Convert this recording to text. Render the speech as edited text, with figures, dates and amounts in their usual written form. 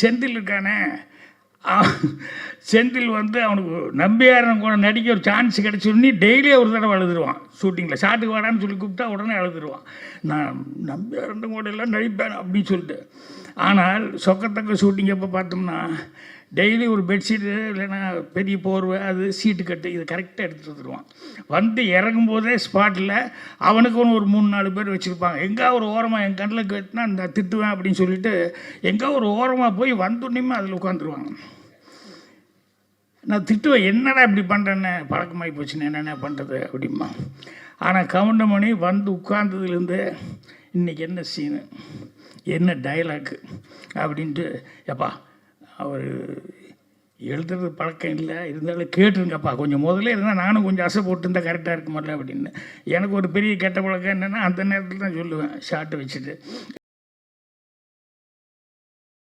செந்தில் இருக்கானே, செந்தில் வந்து அவனுக்கு நம்பியாரன் கூட நடிக்க ஒரு சான்ஸ் கிடச்சோடனே டெய்லி ஒரு தடவை அழுதுருவான். ஷூட்டிங்கில் ஷாட்டுக்கு வாடான்னு சொல்லி கூப்பிட்டா உடனே அழுதுருவான். நான் நம்பியாரன் கூட எல்லாம் நடிப்பேன் அப்படின்னு சொல்லிட்டு. ஆனால் சொக்கத்தக்க ஷூட்டிங் எப்போ பார்த்தோம்னா டெய்லி ஒரு பெட்ஷீட்டு இல்லைன்னா பெரிய போர்வை, அது சீட்டு கட்டு, இது கரெக்டாக எடுத்துகிட்டு வந்துடுவான். வந்து இறங்கும்போதே ஸ்பாட்டில் அவனுக்கு ஒரு 3-4 பேர் வச்சுருப்பாங்க. எங்கே ஒரு ஓரமாக என் கண்ணில் கட்டினா நான் திட்டுவேன் அப்படின்னு சொல்லிட்டு எங்கே ஒரு ஓரமாக போய் வந்தோடனேயுமே அதில் உட்காந்துருவாங்க. நான் திட்டுவேன், என்னடா இப்படி பண்ணுறேன்னு, பழக்கமாகி போச்சுன்னு என்னென்ன பண்ணுறது அப்படிமா. ஆனால் கவுண்டமணி வந்து உட்கார்ந்ததுலேருந்து இன்றைக்கி என்ன சீனு, என்ன டைலாக்கு அப்படின்ட்டு, எப்பா அவர் எழுதுறது பழக்கம் இல்லை, இருந்தாலும் கேட்டுருங்கப்பா கொஞ்சம் முதல்ல இருந்தால் நானும் கொஞ்சம் அசை போட்டுருந்தா கரெக்டாக இருக்குமில்ல அப்படின்னு. எனக்கு ஒரு பெரிய கெட்ட பழக்கம் என்னென்னா அந்த நேரத்தில் தான் சொல்லுவேன் ஷார்ட்டு வச்சுட்டு.